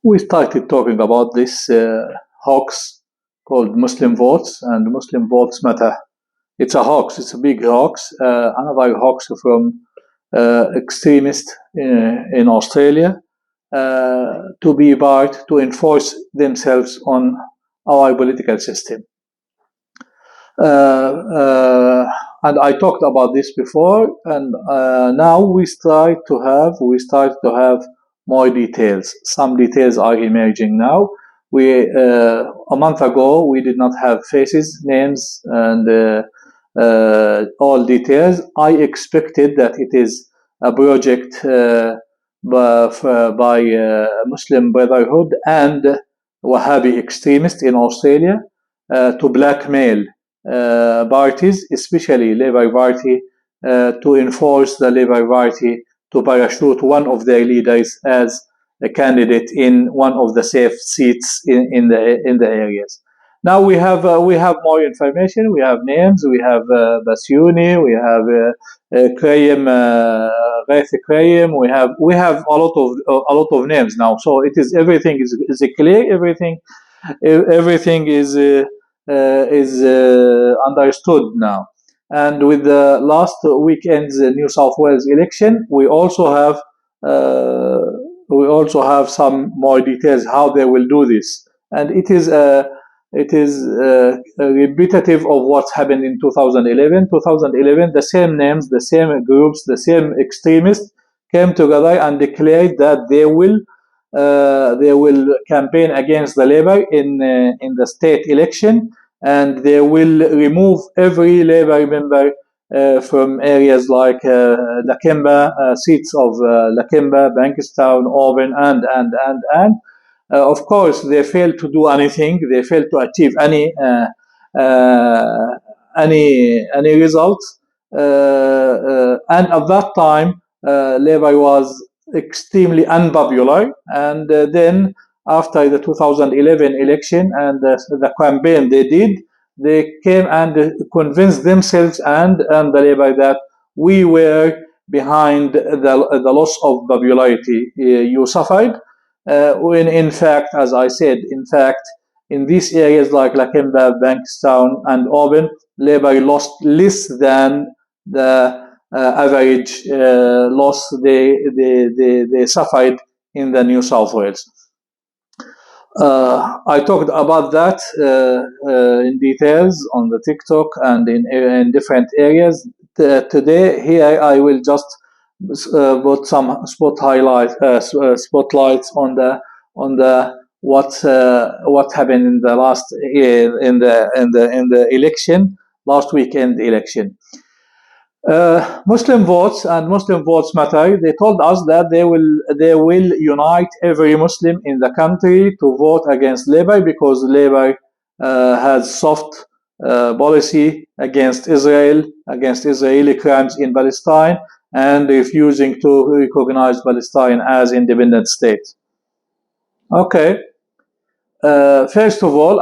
we started talking about this hoax called Muslim votes, and Muslim votes matter. It's a hoax. It's a big hoax. Another hoax from extremists in Australia to be part to enforce themselves on our political system. And I talked about this before, and now we start to have more details. Some details are emerging now. A month ago we did not have faces, names, and all details. I expected that it is a project by Muslim Brotherhood and Wahhabi extremists in Australia to blackmail parties, especially Labour Party, to enforce the Labour Party to parachute one of their leaders as a candidate in one of the safe seats in the areas. Now we have more information. We have names. We have Basuni. We have Krayem, Ghaith Krayem. We have a lot of names now. So it is everything is clear. Everything is understood now. And with the last weekend's New South Wales election, we also have some more details how they will do this, and it is repetitive of what happened in 2011. 2011, the same names, the same groups, the same extremists came together and declared that they will campaign against the Labour in the state election, and they will remove every Labour member from areas like Lakemba, seats of Lakemba, Bankstown, Auburn, and of course, they failed to do anything. They failed to achieve any results. And at that time, Labour was extremely unpopular. And then, after the 2011 election and the campaign they did, they came and convinced themselves and the Labour that we were behind the loss of popularity you suffered. When in fact, as I said, in these areas like Lakemba, Bankstown, and Auburn, Labour lost less than the average loss they suffered in the New South Wales. I talked about that in details on the TikTok and in different areas. Today, here I will just put some spotlights on the what happened in the last in the election, last weekend election. Muslim votes and Muslim votes matter. They told us that they will unite every Muslim in the country to vote against Labour, because Labour has soft policy against Israel, against Israeli crimes in Palestine, and refusing to recognize Palestine as independent state. Okay. First of all,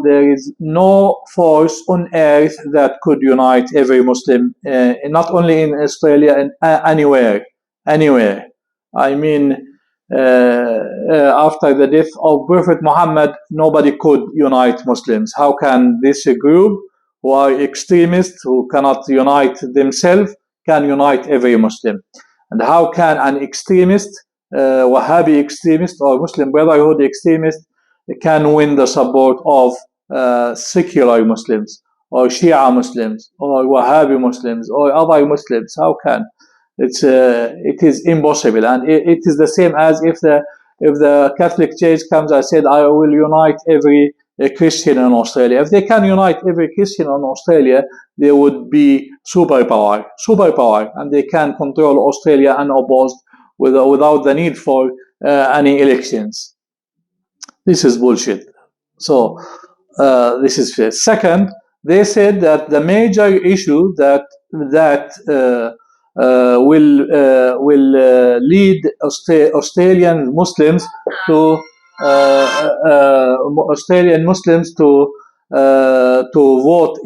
there is no force on earth that could unite every Muslim, not only in Australia, and anywhere. I mean, after the death of Prophet Muhammad, nobody could unite Muslims. How can this group, who are extremists, who cannot unite themselves, can unite every Muslim? And how can an extremist, Wahhabi extremist or Muslim Brotherhood extremist, can win the support of secular Muslims or Shia Muslims or Wahhabi Muslims or other Muslims? How can? It is impossible, and it is the same as if the Catholic Church comes and said, I will unite every Christian in Australia. If they can unite every Christian in Australia, they would be superpower, and they can control Australia unopposed without the need for any elections. This is bullshit. So this is first. Second, they said that the major issue that will lead Australian Muslims to vote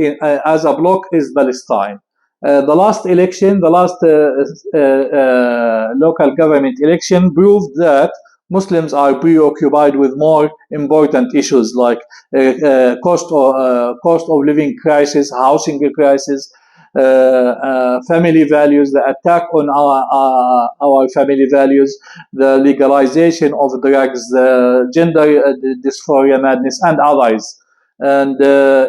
as a bloc is Palestine. The last election, local government election, proved that Muslims are preoccupied with more important issues like cost of living crisis, housing crisis, family values, the attack on our family values, the legalization of drugs, the gender dysphoria madness, and others. And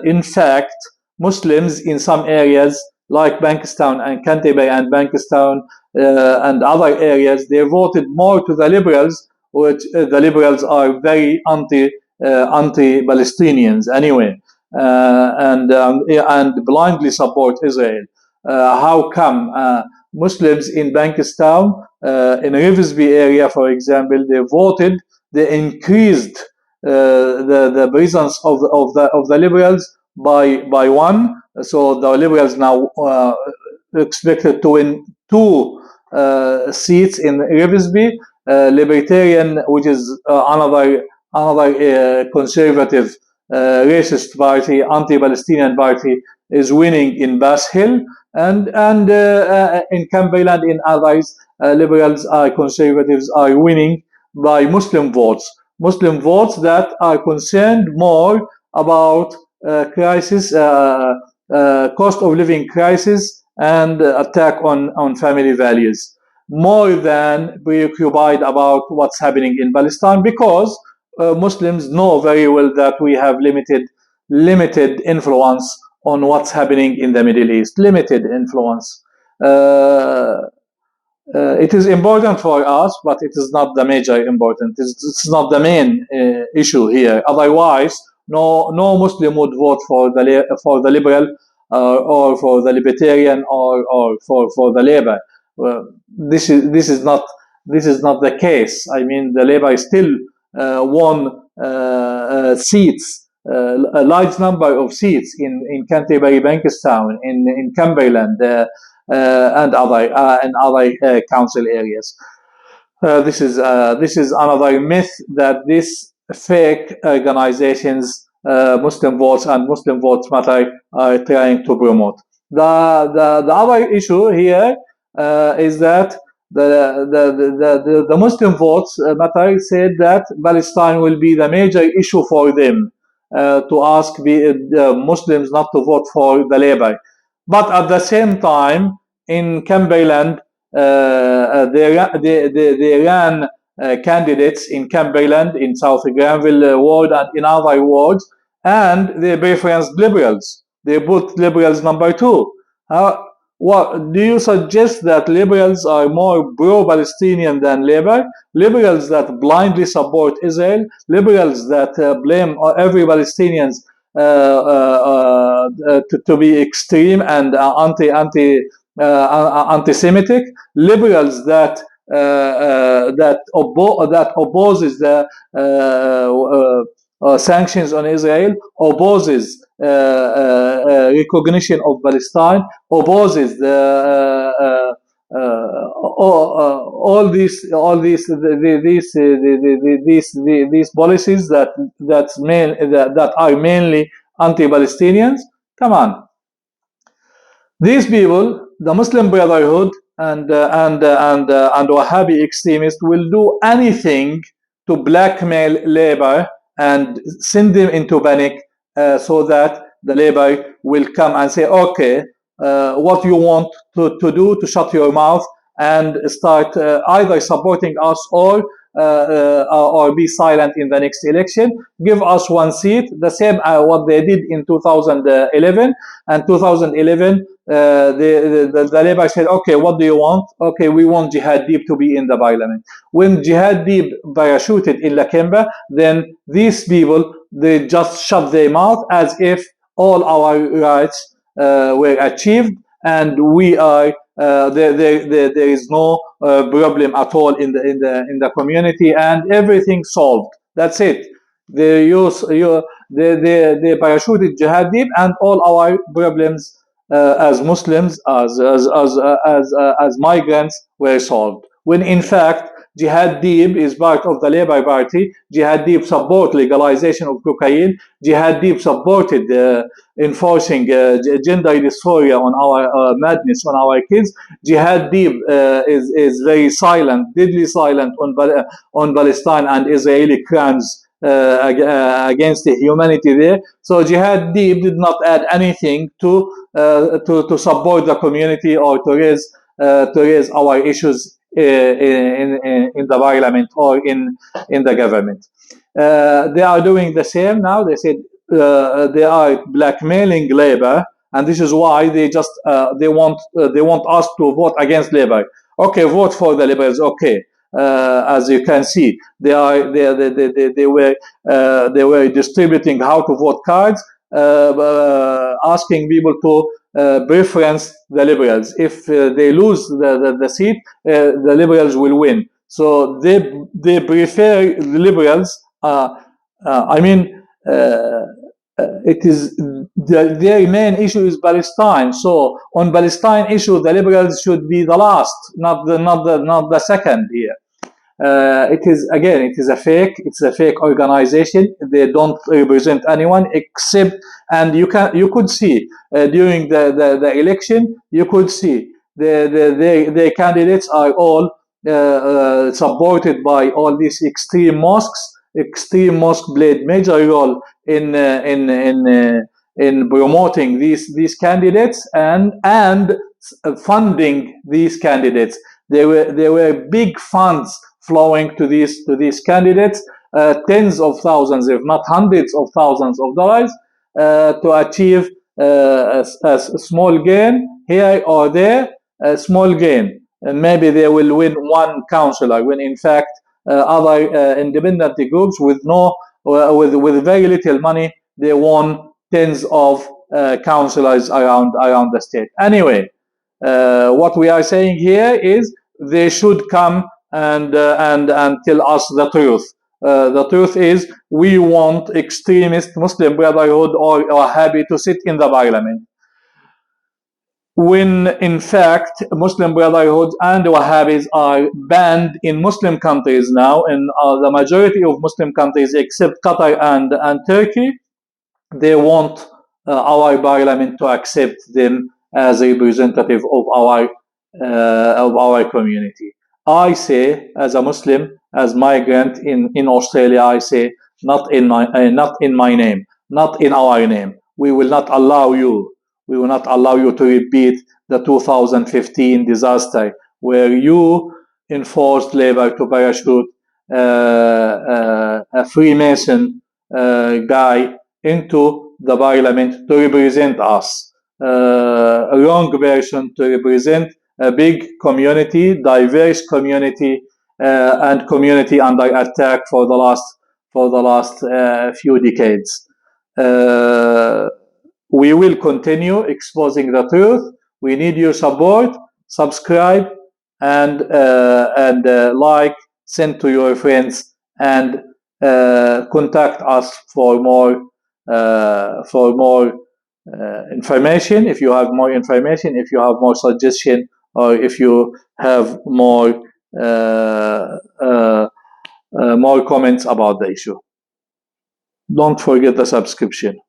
in fact, Muslims in some areas like Bankstown and Canterbury and Bankstown and other areas, they voted more to the liberals, which the liberals are very anti-Palestinians anyway, and blindly support Israel. How come Muslims in Bankstown, in Rivesby area, for example, they increased the presence of the liberals by one. So the liberals now expected to win 2 seats in Rivesby. Libertarian, which is another conservative, racist party, anti-Palestinian party, is winning in Bass Hill, and in Cumberland, in others, liberals, conservatives are winning by Muslim votes that are concerned more about crisis, cost of living crisis, and attack on family values, more than preoccupied about what's happening in Palestine, because Muslims know very well that we have limited influence on what's happening in the Middle East. Limited influence. It is important for us, but it is not the major important. It's not the main issue here. Otherwise, no Muslim would vote for the liberal or for the libertarian or for the Labour. This is not the case. I mean, the Labour still won seats, a large number of seats in Canterbury, Bankstown, in Cumberland, and other council areas. This is another myth that these fake organizations, Muslim Votes and Muslim Votes Matter, are trying to promote. The other issue here is that the Muslim Votes Matter said that Palestine will be the major issue for them, to ask the Muslims not to vote for the Labour. But at the same time, in Cumberland, they ran candidates in Cumberland, in South Granville ward, and in other wards, and they preferenced liberals. They put liberals number 2. What do you suggest, that liberals are more pro-Palestinian than Labour? Liberals that blindly support Israel, liberals that blame every Palestinians to be extreme and anti-Semitic, liberals that opposes the sanctions on Israel, opposes recognition of Palestine, opposes all these policies that are mainly anti-Palestinians. Come on, these people, the Muslim Brotherhood and Wahhabi extremists, will do anything to blackmail Labour and send them into panic, so that the Labour will come and say, okay, what you want to do, to shut your mouth and start either supporting us or be silent in the next election. Give us 1 seat, the same what they did in 2011. And 2011, the Labour said, okay, what do you want? Okay, we want Jihad Deeb to be in the parliament. When Jihad Deeb parachuted in Lakemba, then these people, they just shut their mouth as if all our rights were achieved, and we are there is no problem at all in the community, and everything solved. That's it. They parachuted Jihad Deeb, and all our problems as Muslims, as migrants, were solved. When in fact Jihad Deeb is part of the Labour Party. Jihad Deeb support legalization of cocaine. Jihad Deeb supported enforcing gender dysphoria on our madness on our kids. Jihad Deeb is very silent, deadly silent on Palestine and Israeli crimes against the humanity there. So Jihad Deeb did not add anything to support the community or to raise our issues in the parliament or in the government. They are doing the same now. They said they are blackmailing Labour, and this is why they just they want us to vote against Labour. Okay, vote for the Liberals. Okay. As you can see, they were distributing how to vote cards, asking people to preference the Liberals. If they lose the seat, the Liberals will win. So they prefer the Liberals. It is their main issue is Palestine. So on Palestine issue, the Liberals should be the last, not the second here. It is a fake organization. They don't represent anyone except, and you could see during the election, you could see the candidates are all supported by all these extreme mosques. Extreme mosque played major role in promoting these candidates and funding these candidates. There were big funds flowing to these candidates, tens of thousands, if not hundreds of thousands of dollars, to achieve a small gain here or there, a small gain, and maybe they will win one councillor when in fact other independent groups with very little money, they won tens of councillors around the state. Anyway, what we are saying here is they should come and tell us the truth. The truth is we want extremist Muslim Brotherhood or Wahhabi to sit in the parliament, when in fact Muslim Brotherhood and Wahhabis are banned in Muslim countries now. In the majority of Muslim countries except Qatar and Turkey, they want our parliament to accept them as a representative of our community. I say, as a Muslim, as migrant in Australia, I say, not in my name, not in our name. We will not allow you to repeat the 2015 disaster where you enforced Labour to parachute a Freemason guy into the parliament to represent us. A wrong version to represent a big community, diverse community, and community under attack for the last few decades. We will continue exposing the truth. We need your support. Subscribe and like, send to your friends, and contact us for more information. If you have more information, if you have more suggestion, or if you have more comments about the issue. Don't forget the subscription.